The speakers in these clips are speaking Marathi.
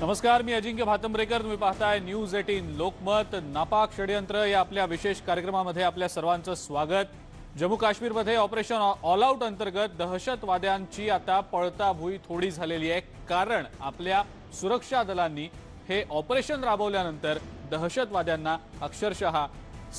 नमस्कार, मी अजिंक्य भातंब्रेकर. तुम्ही पाहताय न्यूज 18 लोकमत. नापाक षडयंत्र या आपल्या विशेष कार्यक्रमामध्ये आपल्या सर्वांचं स्वागत. जम्मू काश्मीरमध्ये ऑपरेशन ऑल आउट अंतर्गत दहशतवाद्यांची आता पळताभुई थोडी झालेली आहे. कारण आपल्या सुरक्षा दलांनी हे ऑपरेशन राबवल्यानंतर दहशतवाद्यांना अक्षरशः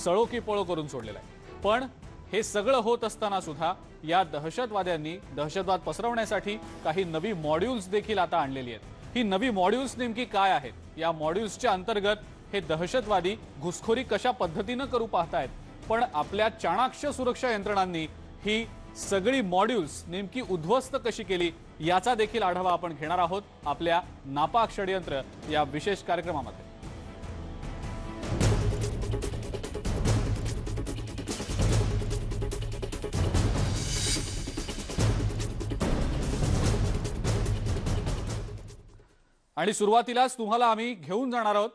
सळो की पळो करून सोडलेलं आहे. पण हे सगळं होत असताना सुद्धा या दहशतवाद्यांनी दहशतवाद पसरवण्यासाठी काही नवी मॉड्यूल्स देखील आता आणलेली आहेत. ही नवी मॉड्यूल्स नेमकी काय आहेत, या मॉड्यूल्सच्या अंतर्गत हे दहशतवादी घुसखोरी कशा पद्धतीने करू पाहतायत, पण आपल्या चाणाक्ष सुरक्षा यंत्रणांनी ही सगळी मॉड्यूल्स नेमकी उद्ध्वस्त कशी केली याचा देखील आढावा आपण घेणार आहोत आपल्या नापाक षडयंत्र या विशेष कार्यक्रमामध्ये. आणि सुरुवातीलाच तुम्हाला आम्ही घेऊन जाणार आहोत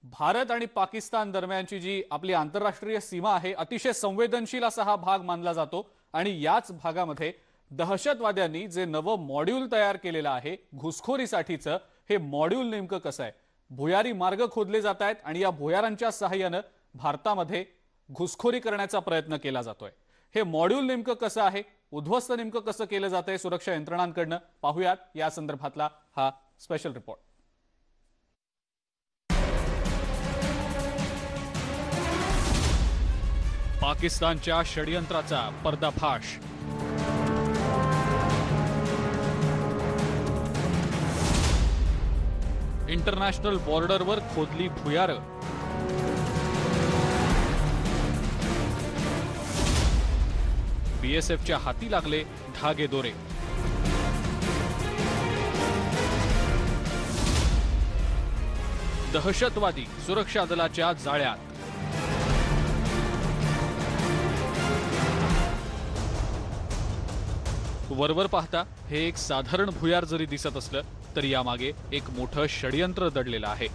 भारत आणि पाकिस्तान दरम्यानची जी आपली आंतरराष्ट्रीय सीमा आहे. अतिशय संवेदनशील असा हा भाग मानला जातो आणि याच भागामध्ये दहशतवाद्यांनी जे नवं मॉड्यूल तयार केलेलं आहे घुसखोरीसाठीचं, हे मॉड्यूल नेमकं कसं आहे. भुयारी मार्ग खोदले जात आहेत आणि या भुयारांच्या सहाय्याने भारतामध्ये घुसखोरी करण्याचा प्रयत्न केला जातोय. हे मॉड्यूल नेमकं कसं आहे, उद्ध्वस्त नेमकं कसं केलं जातंय सुरक्षा यंत्रणांकडनं, पाहूयात या संदर्भातला हा स्पेशल रिपोर्ट. पाकिस्तानच्या षडयंत्राचा पर्दाफाश. इंटरनॅशनल बॉर्डरवर खोदली भुयारं. बीएसएफच्या हाती लागले धागेदोरे. दहशतवादी सुरक्षा दलाच्या जाळ्यात. वरवर पाहता हे एक साधारण भुयार जरी दिसत असलं तरी यामागे एक मोठं षडयंत्र दडलेलं आहे.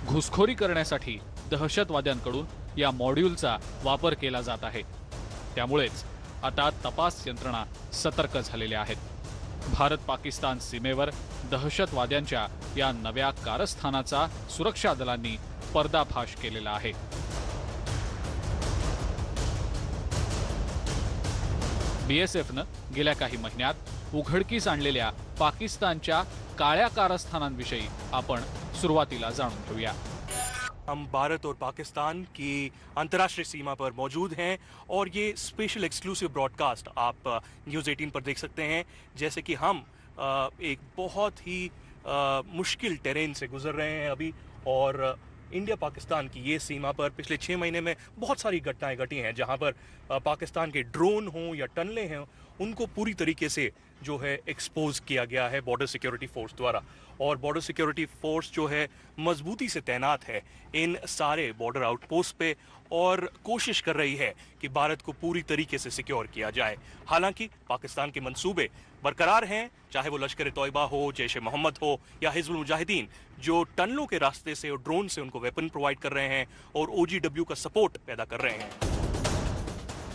घुसखोरी करण्यासाठी दहशतवाद्यांकडून या मॉड्यूलचा वापर केला जात आहे. त्यामुळेच आता तपास यंत्रणा सतर्क झालेल्या आहेत. भारत पाकिस्तान सीमेवर दहशतवाद्यांच्या या नव्या कारस्थानाचा सुरक्षा दलांनी पर्दाफाश केलेला आहे. बीएसएफनं गेल्या काही महिन्यात उघडकीस आणलेल्या पाकिस्तानच्या काळ्या कारस्थानांविषयी आपण सुरुवातीला जाणून घेऊया. हम भारत और पाकिस्तान की अंतर्राष्ट्रीय सीमा पर मौजूद हैं और ये स्पेशल एक्सक्लूसिव ब्रॉडकास्ट आप न्यूज़ 18 पर देख सकते हैं. जैसे कि हम एक बहुत ही मुश्किल टेरेन से गुजर रहे हैं अभी, और इंडिया पाकिस्तान की ये सीमा पर पिछले 6 महीने में बहुत सारी घटनाएं घटी हैं जहां पर पाकिस्तान के ड्रोन हों या टनलें हों, उनको पूरी तरीके से जो है एक्सपोज किया गया है बॉर्डर सिक्योरिटी फोर्स द्वारा. और बॉर्डर सिक्योरिटी फोर्स जो है मजबूती से तैनात है इन सारे बॉर्डर आउटपोस्ट पे और कोशिश कर रही है कि भारत को पूरी तरीके से सिक्योर किया जाए. हालांकि पाकिस्तान के मंसूबे बरकरार हैं, चाहे वो लश्कर तोयबा हो, जैश ए मोहम्मद हो या हिजबुल मुजाहिदीन, जो टनलों के रास्ते से और ड्रोन से उनको वेपन प्रोवाइड कर रहे हैं और ओजीडब्ल्यू का सपोर्ट पैदा कर रहे हैं.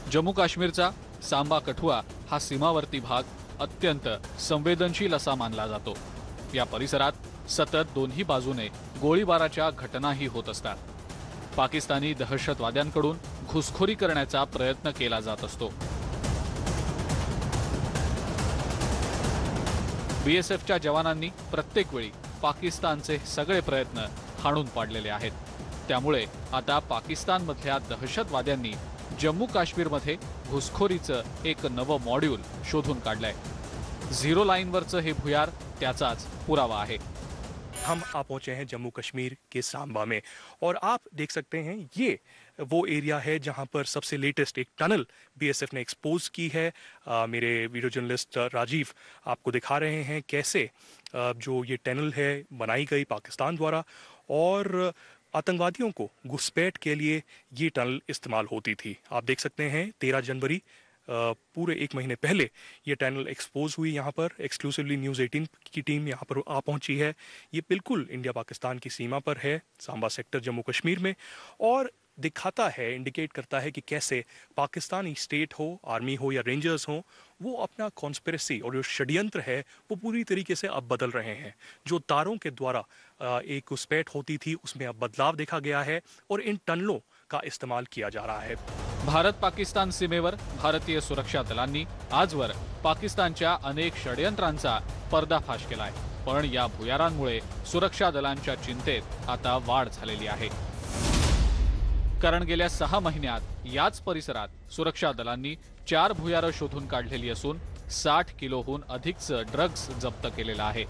जम्मू काश्मीरचा सांबा कठुआ हा सीमावर्ती भाग अत्यंत संवेदनशील असा मानला जातो. या परिसरात सतत दोन्ही बाजूने गोळीबाराच्या घटनाही होत असतात. पाकिस्तानी दहशतवाद्यांकडून घुसखोरी करण्याचा प्रयत्न केला जात असतो. बीएसएफच्या जवानांनी प्रत्येक वेळी पाकिस्तानचे सगळे प्रयत्न हाणून पाडलेले आहेत. त्यामुळे आता पाकिस्तानमधल्या दहशतवाद्यांनी जम्मू काश्मीरमध्ये घुसखोरीचं एक नवं मॉड्यूल शोधून काढलंय. झिरो लाईनवरचं हे भुयार त्याचाच पुरावा आहे. हम आ पहुंचे हैं जम्मू कश्मीर के सांबा में और आप देख सकते हैं ये वो एरिया है जहां पर सबसे लेटेस्ट एक टनल बीएसएफ ने एक्सपोज की है. मेरे वीडियो जर्नलिस्ट राजीव आपको दिखा रहे हैं कैसे जो ये टनल है बनाई गई पाकिस्तान द्वारा और आतंकवादियों को घुसपैठ के लिए ये टनल इस्तेमाल होती थी. आप देख सकते हैं 13 जनवरी पूरे 1 महीने पहले ये टनल एक्सपोज हुई. यहाँ पर एक्सक्लूसिवली न्यूज़ 18 की टीम यहाँ पर आ पहुंची है. ये बिल्कुल इंडिया पाकिस्तान की सीमा पर है, सांबा सेक्टर जम्मू कश्मीर में, और दिखाता है, इंडिकेट करता है कि कैसे पाकिस्तानी स्टेट हो, आर्मी हो या रेंजर्स हो, वो अपना कॉन्स्पिरेसी और जो षड्यंत्र है वो पूरी तरीके से अब बदल रहे हैं। जो तारों के द्वारा एक घुसपैठ होती थी उसमें अब बदलाव देखा गया है और इन टनलों का इस्तेमाल किया जा रहा है। भारत पाकिस्तान सीमेवर भारतीय सुरक्षा दलांनी आजवर पाकिस्तानच्या अनेक षड्यंत्रांचा पर्दाफाश केलाय, पण या भुयारांमुळे सुरक्षा दलांच्या चिंतेत आता वाढ झालेली आहे। कारण गेल्या 6 महिन्यात याच परिसरात सुरक्षा दलांनी 4 भुयारं शोधून काढलेली असून 60 किलोहून अधिकचं ड्रग्ज जप्त केलेलं आहे।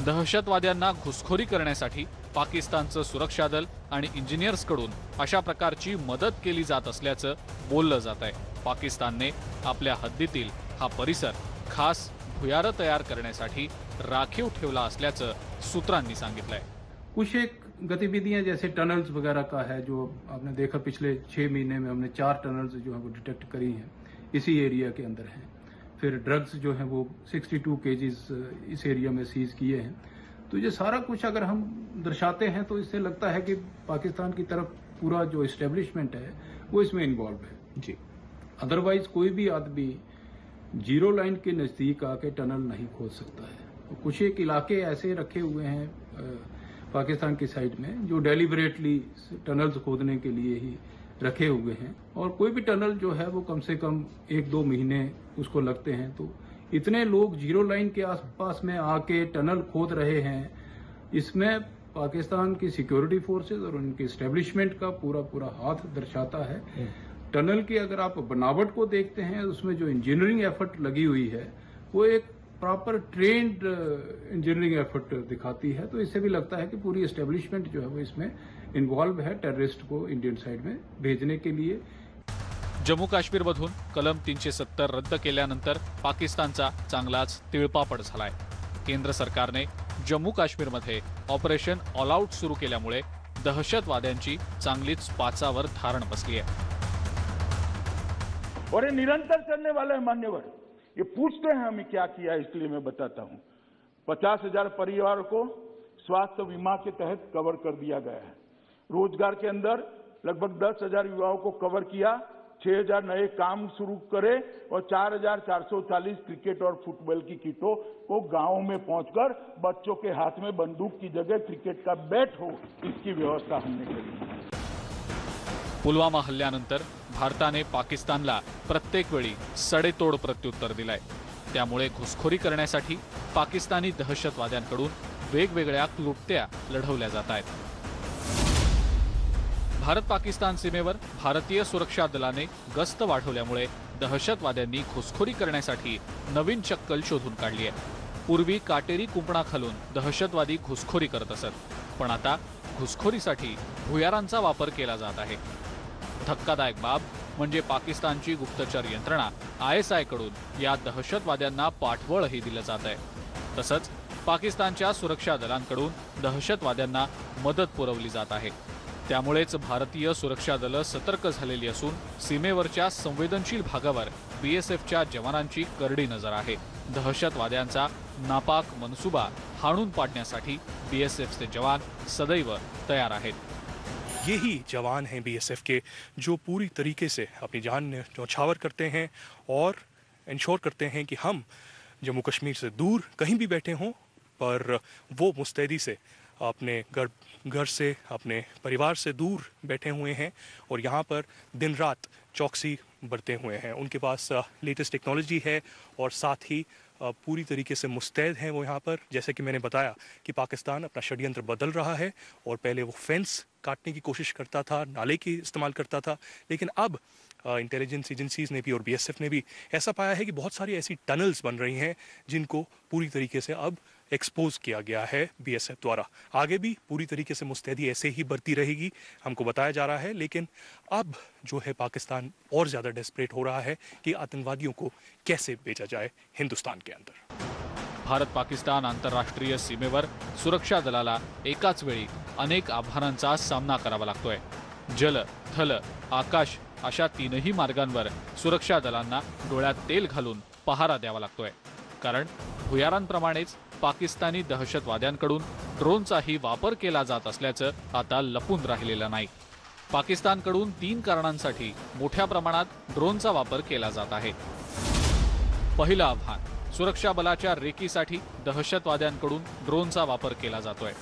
दहशतवाद्यांना घुसखोरी करण्यासाठी पाकिस्तानचं सुरक्षा दल आणि इंजिनियर्सकडून अशा प्रकारची मदत केली जात असल्याचं बोललं जात आहे। पाकिस्तानने आपल्या हद्दीतील हा परिसर खास भुयारं तयार करण्यासाठी राखीव ठेवला असल्याचं सूत्रांनी सांगितलंय। कुछ एक गतिविधियां जैसे टनल्स वगैरह का है, जो आपने देखा पिछले 6 महीने में हमने 4 टनल्स जो है वो डिटेक्ट करी हैं, इसी एरिया के अंदर हैं। फिर ड्रग्स जो है वो 62 केजीज इस एरिया में सीज किए हैं। तो ये सारा कुछ अगर हम दर्शाते हैं तो इससे लगता है कि पाकिस्तान की तरफ पूरा जो इस्टेब्लिशमेंट है वो इसमें इन्वॉल्व है जी। अदरवाइज कोई भी आदमी जीरो लाइन के नज़दीक आके टनल नहीं खोद सकता है। तो कुछ एक इलाके ऐसे रखे हुए हैं पाकिस्तान की साइड में जो डेलिबरेटली टनल्स खोदने के लिए ही रखे हुए हैं, और कोई भी टनल जो है वो कम से कम 1-2 महीने उसको लगते हैं। तो इतने लोग जीरो लाइन के आसपास में आके टनल खोद रहे हैं, इसमें पाकिस्तान की सिक्योरिटी फोर्सेस और उनके एस्टेब्लिशमेंट का पूरा हाथ दर्शाता है। टनल की अगर आप बनावट को देखते हैं, उसमें जो इंजीनियरिंग एफर्ट लगी हुई है वो एक प्रॉपर ट्रेन्ड इंजीनियरिंग एफर्ट दिखाती है। तो इससे भी लगता है कि पूरी एस्टेब्लिशमेंट जो है वो इसमें इन्वॉल्व है टेररिस्ट को इंडियन साइड में भेजने के लिए। जम्मू काश्मीरमधून कलम 370 रद्द केल्यानंतर पाकिस्तानचा चांगलाच तिळपापड झालाय। केंद्र सरकारने जम्मू काश्मीरमध्ये ऑपरेशन ऑल आउट सुरू केल्यामुळे दहशतवाद्यांची चांगलीच पाचावर धारण बसली आहे। और ये निरंतर चलने वाला है मान्यवर। ये पूछते हैं हमें क्या किया, इसलिए मैं बताता हूं। 50,000 परिवार को स्वास्थ्य बीमा के तहत कवर कर दिया गया है। रोजगार के अंदर लगभग 10,000 युवाओं को कवर किया, 6,000 नए काम शुरू करे और 4,440 क्रिकेट और फुटबॉल की किटों को गांवों में पहुंचकर बच्चों के हाथ में बंदूक की जगह क्रिकेट का बैट हो, इसकी व्यवस्था हमने करी। पुलवामा हल्ल्यानंतर भारताने पाकिस्तानला प्रत्येक वेळी सडेतोड प्रत्युत्तर दिलंय। त्यामुळे घुसखोरी करण्यासाठी पाकिस्तानी दहशतवाद्यांकडून वेगवेगळ्या क्लुप्त्या लढवल्या जात आहेत। भारत पाकिस्तान सीमेवर भारतीय सुरक्षा दलाने गस्त वाढवल्यामुळे दहशतवाद्यांनी घुसखोरी करण्यासाठी नवीन चक्कल शोधून काढली आहे। पूर्वी काटेरी कुंपणाखालून दहशतवादी घुसखोरी करत असत, पण आता घुसखोरीसाठी भुयारांचा वापर केला जात आहे। धक्कादायक बाब म्हणजे पाकिस्तानची गुप्तचर यंत्रणा ISI कडून या दहशतवाद्यांना पाठबळही दिलं जात आहे। तसंच पाकिस्तानच्या सुरक्षा दलांकडून दहशतवाद्यांना मदत पुरवली जात आहे। त्यामुळेच भारतीय सुरक्षा दलं सतर्क झालेली असून सीमेवरच्या संवेदनशील भागावर BSFच्या जवानांची करडी नजर आहे। दहशतवाद्यांचा नापाक मनसुबा हाणून पाडण्यासाठी BSFचे जवान सदैव तयार आहेत। यही जवान हैं BSF के जो पूरी तरीके से अपनी जान न्यौछावर करते हैं और इंश्योर करते हैं कि हम जम्मू कश्मीर से दूर कहीं भी बैठे हों पर वो मुस्तैदी से अपने घर से अपने परिवार से दूर बैठे हुए हैं और यहाँ पर दिन रात चौकसी बरते हुए हैं। उनके पास लेटेस्ट टेक्नोलॉजी है और साथ ही पूरी तरीके से मुस्तैद हैं वो यहाँ पर। जैसे कि मैंने बताया कि पाकिस्तान अपना षड्यंत्र बदल रहा है और पहले वो फेंस काटने की कोशिश करता था, नाले की इस्तेमाल करता था, लेकिन अब इंटेलिजेंस एजेंसीज ने भी और BSF ने भी ऐसा पाया है कि बहुत सारी ऐसी टनल्स बन रही हैं जिनको पूरी तरीके से अब एक्सपोज किया गया है BSF द्वारा। आगे भी पूरी तरीके से मुस्तैदी ऐसे ही बढ़ती रहेगी, हमको बताया जा रहा है। लेकिन अब जो है पाकिस्तान और ज़्यादा डेस्परेट हो रहा है कि आतंकवादियों को कैसे भेजा जाए हिंदुस्तान के अंदर। भारत पाकिस्तान आंतरराष्ट्रीय सीमेवर सुरक्षा दलाला एकाच वेळी अनेक आव्हानांचा सामना करावा लागतोय। जल, थल, आकाश अशा तीनही मार्गांवर सुरक्षा दलांना डोळ्यात तेल घालून पहारा द्यावा लागतोय। कारण भुयारांप्रमाणेच पाकिस्तानी दहशतवाद्यांकडून ड्रोनचाही वापर केला जात असल्याचं आता लपून राहिलेलं नाही। पाकिस्तानकडून 3 कारणांसाठी मोठ्या प्रमाणात ड्रोनचा वापर केला जात आहे। पहिलं आव्हान, सुरक्षा बलाच्या रेकीसाठी दहशतवाद्यांकडून ड्रोनचा वापर केला जातोय.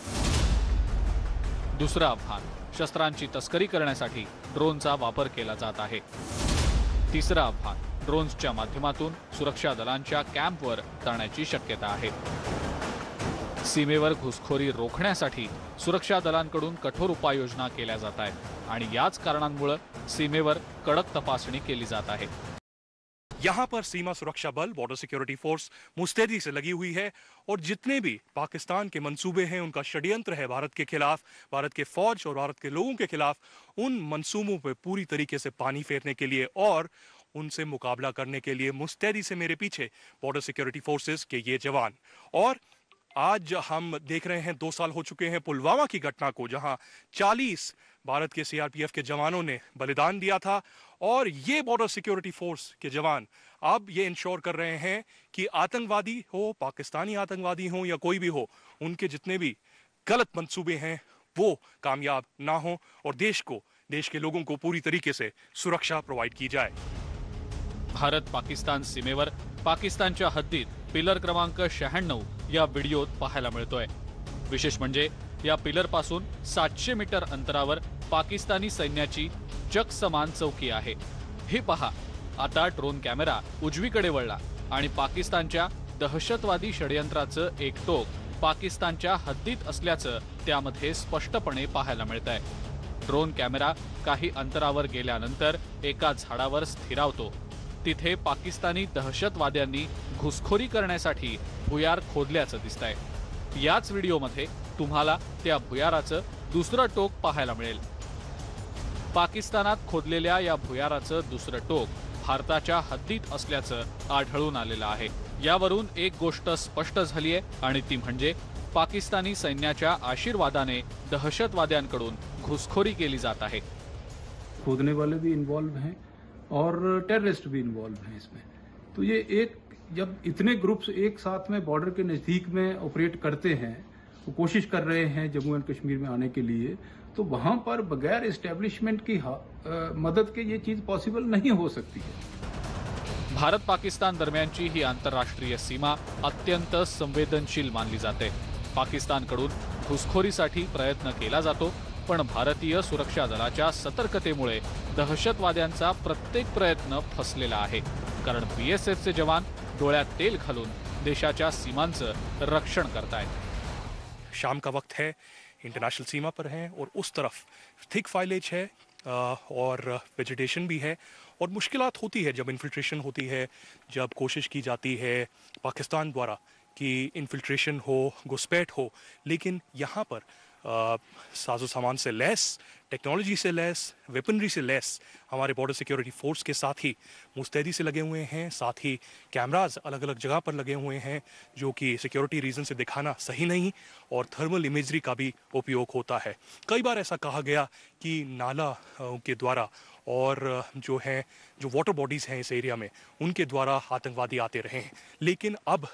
दुसरं आव्हान, शस्त्रांची तस्करी करण्यासाठी ड्रोनचा वापर केला जात आहे. तिसरं आव्हान, ड्रोन्सच्या माध्यमातून सुरक्षा दलांच्या कॅम्पवर जाण्याची शक्यता आहे. सीमेवर घुसखोरी रोखण्यासाठी सुरक्षा दलांकडून कठोर उपाययोजना केल्या जात आहेत आणि याच कारणांमुळे सीमेवर कडक तपासणी केली जात आहे. यहाँ पर सीमा सुरक्षा बल, बॉर्डर सिक्योरिटी फोर्स मुस्तैदी से लगी हुई है और जितने भी पाकिस्तान के मंसूबे हैं, उनका षड्यंत्र है भारत के खिलाफ, भारत के फौज और भारत के लोगों के खिलाफ, उन मंसूबों पे पूरी तरीके से पानी फेरने के लिए और उनसे मुकाबला करने के लिए मुस्तैदी से मेरे पीछे बॉर्डर सिक्योरिटी फोर्सेस के ये जवान. और आज हम देख रहे हैं 2 साल हो चुके हैं पुलवामा की घटना को, जहां 40 भारत के सीआरपीएफ के जवानों ने बलिदान दिया था और ये बॉर्डर सिक्योरिटी फोर्स के जवान अब ये इंश्योर कर रहे हैं कि आतंकवादी हो, पाकिस्तानी आतंकवादी हो या कोई भी हो, उनके जितने भी गलत मंसूबे हैं वो कामयाब ना हो और देश के लोगों को पूरी तरीके से सुरक्षा प्रोवाइड की जाए. भारत पाकिस्तान सीमेवर पाकिस्तानच्या हद्दीत पिलर क्रमांक 96 या व्हिडिओत पाहायला मिळतोय. विशेष म्हणजे या पिलरपासून 700 मीटर अंतरावर पाकिस्तानी सैन्याची चक समान चौकी आहे. हे पहा, आता ड्रोन कॅमेरा उजवीकडे वळला आणि पाकिस्तानच्या दहशतवादी षडयंत्राचं एक टोक पाकिस्तानच्या हद्दीत असल्याचं त्यामध्ये स्पष्टपणे पाहायला मिळतंय. ड्रोन कॅमेरा काही अंतरावर गेल्यानंतर एका झाडावर स्थिरावतो. तिथे पाकिस्तानी दहशतवाद्यांनी घुसखोरी करण्यासाठी भुयार खोदल्याचं दिसतंय. याच व्हिडिओमध्ये तुम्हाला त्या भुयाराचं दुसरं टोक पाहायला मिळेल. पाकिस्तानात खोदलेल्या या भुयाराचं दुसरं टोक भारताच्या हद्दीत असल्याचं आढळून आलेलं आहे. यावरून एक गोष्ट स्पष्ट झालीय आणि ती म्हणजे पाकिस्तानी सैन्याच्या आशीर्वादाने दहशतवाद्यांकडून घुसखोरी केली जात आहे. खोदने वाले भी इन्वॉल्व हैं और टेररिस्ट भी इन्वॉल्व हैं इसमें. तो ये एक जब इतने ग्रुप्स एक साथ में बॉर्डर के नज़दीक में ऑपरेट करते हैं, वो कोशिश कर रहे हैं जम्मू एंड कश्मीर में आने के लिए, तो वहां पर बगैर एस्टेब्लिशमेंट की मदद के ये चीज़ पॉसिबल नहीं हो सकती है. भारत पाकिस्तान दरम्यानची ही आंतरराष्ट्रीय सीमा अत्यंत संवेदनशील मानली जाते. पाकिस्तानकडून घुसखोरीसाठी प्रयत्न केला जातो, पण भारतीय सुरक्षा दलाच्या सतर्कतेमुळे दहशतवाद्यांचा प्रत्येक प्रयत्न फसलेला आहे. कारण बीएसएफचे जवान डोळ्यात तेल घालून देशाच्या सीमांचं रक्षण करतायत. शाम का वक्त है, इंटरनेशनल सीमा पर है और उस तरफ थिक फाइलेज है और वेजिटेशन भी है और मुश्किलात होती है जब इन्फिल्ट्रेशन होती है, जब कोशिश की जाती है पाकिस्तान द्वारा कि इन्फिल्ट्रेशन हो, घुसपैठ हो. लेकिन यहाँ पर साजो सामान से लैस, टेक्नोलॉजी से लैस, वेपनरी से लैस हमारे बॉर्डर सिक्योरिटी फोर्स के साथ ही मुस्तैदी से लगे हुए हैं. साथ ही कैमराज अलग अलग जगह पर लगे हुए हैं जो कि सिक्योरिटी रीजन से दिखाना सही नहीं और थर्मल इमेजरी का भी उपयोग होता है. कई बार ऐसा कहा गया कि नाला के द्वारा और जो वाटर बॉडीज़ हैं इस एरिया में, उनके द्वारा आतंकवादी आते रहे हैं. लेकिन अब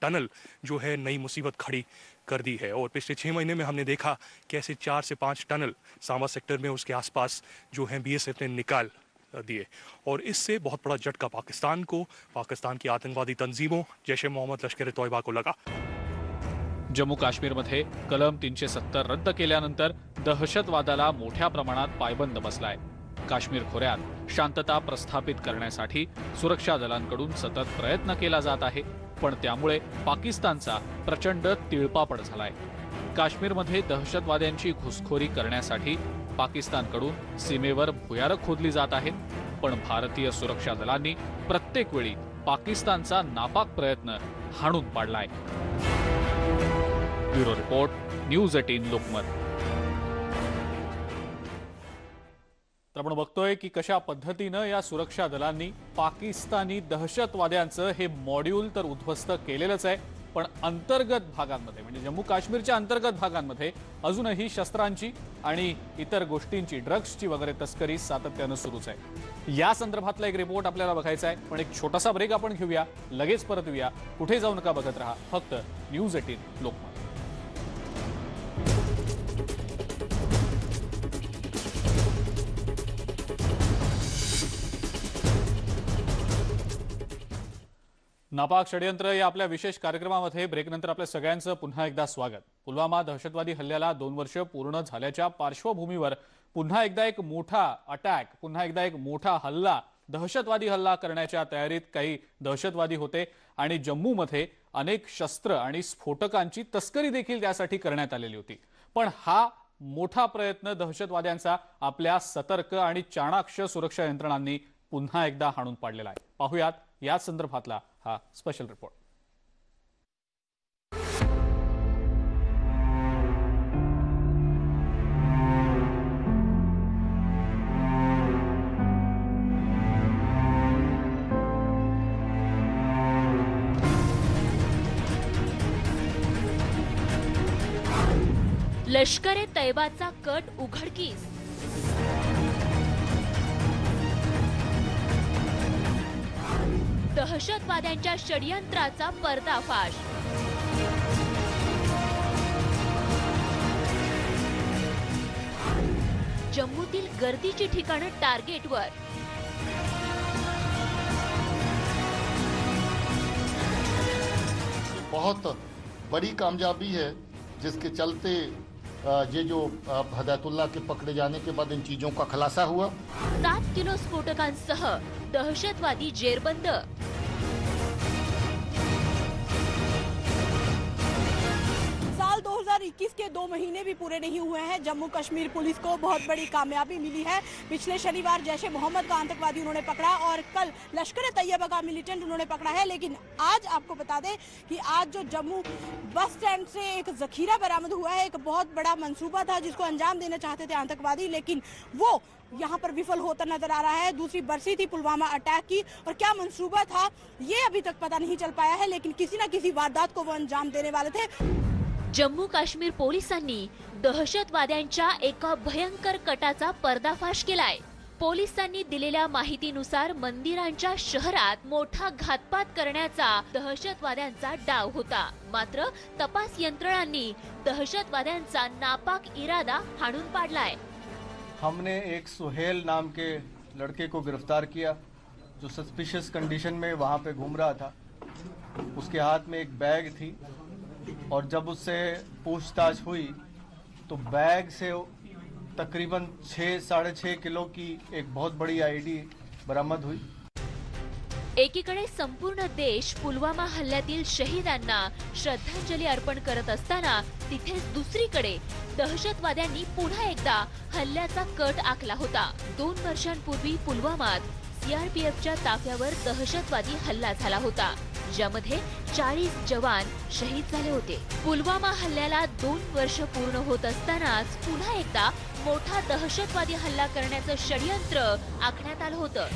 टनल जो है नई मुसीबत खड़ी कर दी है और पिछले 6 महीने में हमने देखा कैसे 4 से 5 टनल सांबा सेक्टर में उसके आसपास जो हैं बीएसएफ ने निकाल दिए और इससे बहुत बड़ा झटका पाकिस्तान को, पाकिस्तान की आतंकवादी तंजीमों जैसे मोहम्मद लश्कर तोयबा को लगा. जम्मू काश्मीरमध्ये कलम 370 रद्द केल्यानंतर दहशतवादाला मोठ्या प्रमाणात पायबंद बसलाय. काश्मीर खोऱ्यात शांतता प्रस्थापित करण्यासाठी सुरक्षा दलांकडून सतत प्रयत्न केला जात आहे, पण त्यामुळे पाकिस्तानचा प्रचंड तिळपापड झालाय. काश्मीरमध्ये दहशतवाद्यांची घुसखोरी करण्यासाठी पाकिस्तानकडून सीमेवर भुयारं खोदली जात आहेत, पण भारतीय सुरक्षा दलांनी प्रत्येक वेळी पाकिस्तानचा नापाक प्रयत्न हाणून पाडलाय. Bureau report, news 18 Lokmat. तर आपण बघतोय की कशा पद्धतीनं या सुरक्षा दलांनी पाकिस्तानी दहशतवाद्यांचं हे मॉड्यूल तर उद्ध्वस्त केलेलंच आहे, पण अंतर्गत भागांमध्ये म्हणजे जम्मू काश्मीरच्या अंतर्गत भागांमध्ये अजूनही शस्त्रांची आणि इतर गोष्टींची, ड्रग्सची वगैरे तस्करी सातत्यानं सुरूच आहे. या संदर्भातला एक रिपोर्ट आपल्याला बघायचा आहे, पण एक छोटासा ब्रेक आपण घेऊया, लगेच परत येऊया. कुठे जाऊ नका, बघत राहा फक्त न्यूज 18 लोकमत. नापाक षडयंत्र या आपल्या विशेष कार्यक्रमामध्ये ब्रेकनंतर आपल्या सगळ्यांचं पुन्हा एकदा स्वागत। पुलवामा दहशतवादी हल्ल्याला 2 वर्ष पूर्ण झाल्याच्या पार्श्वभूमीवर पुन्हा एकदा एक मोठा अटॅक, पुन्हा एकदा एक मोठा हल्ला, दहशतवादी हल्ला करण्याच्या तयारीत काही दहशतवादी होते आणि जम्मूमध्ये अनेक शस्त्र आणि स्फोटकांची तस्करी देखील त्यासाठी करण्यात आलेली होती। पण हा मोठा प्रयत्न दहशतवाद्यांचा आपल्या सतर्क आणि चाणाक्ष सुरक्षा यंत्रणांनी पुन्हा एकदा हाणून पाडलेला आहे। पाहूयात या संदर्भातला हा स्पेशल रिपोर्ट। लष्कर-ए तैयबाचा कट उघडकीस। दहशतवाद्यांच्या षडयंत्राचा पर्दाफाश। जम्मूतील गर्दीची ठिकाणं टार्गेटवर। बहुत बड़ी कामयाबी है जिसके चलते ये जो हदायतुल्लाह के पकड़े जाने के बाद इन चीजों का खुलासा हुआ। 7 किलो स्फोटकांसह दहशतवादी जेरबंद। साल 2021 के 2 महीने भी पूरे नहीं हुए हैं, जम्मू कश्मीर पुलिस को बहुत बड़ी कामयाबी मिली है। पिछले शनिवार जैश-ए मोहम्मद का आतंकवादी उन्होंने पकड़ा और कल लश्कर-ए-तैयबा का मिलिटेंट उन्होंने पकड़ा है। लेकिन आज आपको बता दें कि आज जो जम्मू बस स्टैंड से एक जखीरा बरामद हुआ है, एक बहुत बड़ा मंसूबा था जिसको अंजाम देना चाहते थे आतंकवादी, लेकिन वो यहाँ पर विफल होता नजर आ रहा है। दूसरी बरसी थी पुलवामा अटैक की और क्या मंसूबा था ये अभी तक पता नहीं चल पाया है, लेकिन किसी न किसी वारदात को वो अंजाम देने वाले थे। जम्मू काश्मीर पोलिसांनी दहशतवाद्यांच्या एका भयंकर कटाचा पर्दाफाश केलाय। पोलिसांनी दिलेल्या माहितीनुसार मंदिरांच्या शहरात मोठा घातपात करण्याचा दहशतवाद्यांचा डाव होता। मात्र तपास यंत्रणांनी दहशतवाद्यांचा नापाक इरादा हाणून पाडलाय। हमने एक सुहेल नाम के लड़के को गिरफ्तार किया जो सस्पिशियस कंडीशन में वहाँ पे घूम रहा था। उसके हाथ में एक बैग थी और जब उससे पूछताछ हुई तो बैग से तकरीबन 6-6.5 किलो की एक बहुत बड़ी आईडी बरामद हुई। एकीकडे संपूर्ण देश पुलवामा हल्ल्यातील शहीदांना श्रद्धांजली अर्पण करत असताना तिथेच दुसरीकडे दहशतवाद्यांनी पुन्हा एकदा हल्ल्याचा कट आखला होता। 2 वर्षांपूर्वी पुलवामात सीआरपीएफच्या ताफ्यावर दहशतवादी हल्ला झाला होता, ज्यामध्ये 40 जवान शहीद झाले होते। पुलवामा हल्ल्याला 2 वर्ष पूर्ण होत असतानाच पुन्हा एकदा मोठा दहशतवादी हल्ला करण्याचं षडयंत्र आखण्यात आलं होतं।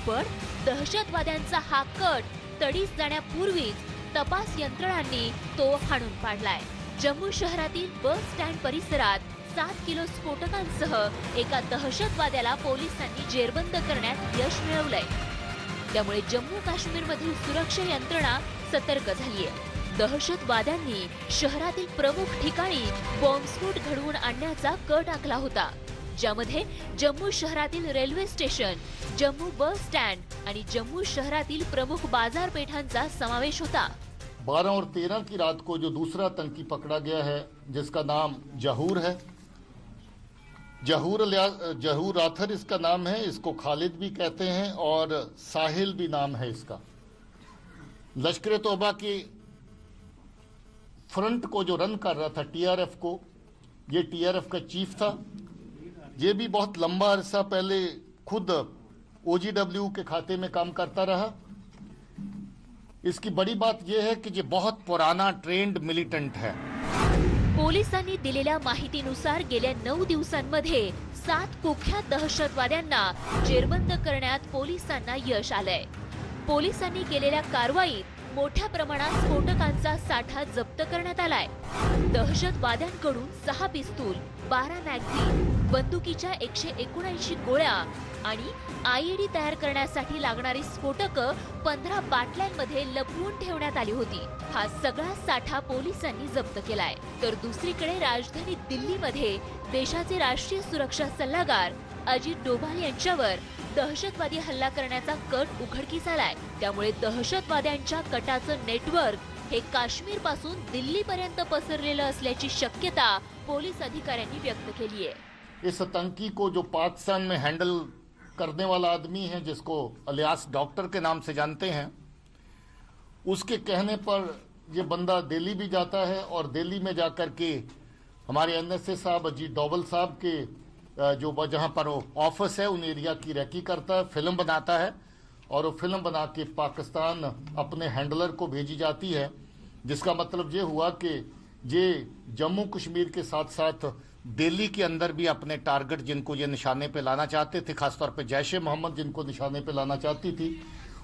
पण दहशतवाद्यांचा हा कट तडीस जाण्यापूर्वीच तपास यंत्रणांनी तो हाणून पाडलाय। जम्मू शहरातील बस स्टँड परिसरात 7 किलो स्फोटकांसह एका दहशतवाद्याला पोलिसांनी जेरबंद करण्यात यश मिळवलंय। त्यामुळे जम्मू काश्मीरमधील सुरक्षा यंत्रणा सतर्क झालीय। दहशतवाद्यांनी शहरातील प्रमुख ठिकाणी बॉम्बस्फोट घडवून आणण्याचा कट आखला होता, ज्यामध्ये जम्मू शहरातील railway station, Jammu bus stand आणि जम्मू शहरातील प्रमुख बाजारपेठांचा समावेश होता। 12 और 13 की रात को जो दूसरा आतंकी पकड़ा गया है जिसका नाम जहूर है, जहूर राथर इसका नाम है। इसको खालिद भी कहते हैं और साहिल भी नाम है इसका। लश्कर-ए-तौबा की फ्रंट को जो रन कर रहा था टीआरएफ को, ये टीआरएफ का चीफ था। ये भी बहुत लंबा अरसा पहले खुद ओजीडब्ल्यू के खाते में काम करता रहा। इसकी बड़ी बात यह है कि ये बहुत पुराना ट्रेंड मिलिटेंट है। पोलिसांनी दिलेल्या माहितीनुसार गेल्या 9 दिवसांमध्ये 7 कुख्यात दहशतवाद्यांना जेरबंद करण्यात पोलिसांना यश आलंय। पोलिसांनी केलेल्या कारवाईत मोठ्या प्रमाणात स्फोटकांचा साठा जप्त करण्यात आलाय। दहशतवाद्यांकडून 6 पिस्तूल, 12 मॅगझीन, बंदुकीच्या 179 गोळ्या आणि आयईडी तयार करण्यासाठी लागणारी स्फोटकं 15 बाटल्यांमध्ये लपवून ठेवण्यात आली होती। हा सगळा साठा पोलिसांनी जप्त केलाय। तर दुसरीकडे राजधानी दिल्लीमध्ये देशाचे राष्ट्रीय सुरक्षा सल्लागार अजित डोभाल यांच्यावर दहशतवादी हल्ला करण्याचा कट उघडकीस आलाय। त्यामुळे दहशतवाद्यांच्या कटाचं नेटवर्क हे काश्मीर पासून दिल्लीपर्यंत पसरलेलं असल्याची शक्यता पोलीस अधिकाऱ्यांनी व्यक्त केली आहे। इस आतंकी को जो पाकिस्तान में हैंडल करने वाला आदमी है, जिसको अलियास डॉक्टर के नाम से जानते हैं, उसके कहने पर ये बंदा दिल्ली भी जाता है और दिल्ली में जाकर के हमारे एनएसए साहब अजीत डोभाल साहब के जो जहां पर ऑफिस है उन एरिया की रेकी करता है, फिल्म बनाता है और वो फिल्म बना के पाकिस्तान अपने हैंडलर को भेजी जाती है। जिसका मतलब ये हुआ कि ये जम्मू कश्मीर के साथ साथ दिल्ली के अंदर भी अपने टारगेट जिनको ये निशाने पे लाना चाहते थे, खासतौर पे जैश ए मोहम्मद जिनको निशाने पे लाना चाहती थी,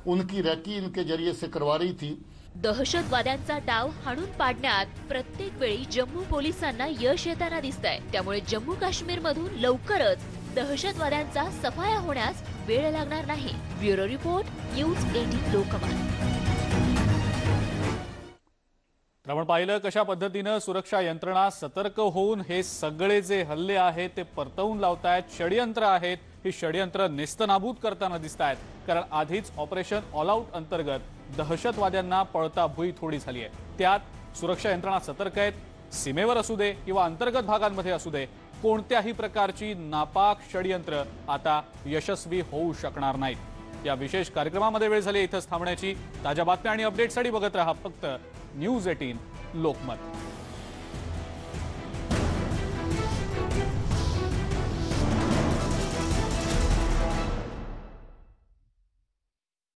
उनकी रेकी इनके जरिए से करवा रही थी। दहशतवाद्यांचा डाव हाणून पाडण्यात प्रत्येक वेळी जम्मू पोलिसांना यश येताना दिसतंय। त्यामुळे जम्मू काश्मीर मधून लवकरच दहशतवाद्यांचा सफाया होण्यास वेळ लागणार नाही। Bureau report, news 18 Lokmat. आपण पाहिलं कशा पद्धतीनं सुरक्षा यंत्रणा सतर्क होऊन हे सगळे जे हल्ले आहेत ते परतवून लावतायत, षडयंत्र आहेत, ही षडयंत्र नेस्तनाबूत करताना दिसतायत। कारण आधीच ऑपरेशन ऑल आउट अंतर्गत दहशतवाद्यांना पळता भुई थोडी झाली आहे। त्यात सुरक्षा यंत्रणा सतर्क आहेत। सीमेवर असू दे किंवा अंतर्गत भागांमध्ये असू दे, कोणत्याही प्रकारची नापाक षडयंत्र आता यशस्वी होऊ शकणार नाहीत। या विशेष कार्यक्रमामध्ये वेळ झाली इथंच थांबण्याची। ताज्या बातम्या आणि अपडेटसाठी बघत रहा फक्त न्यूज 18 लोकमत।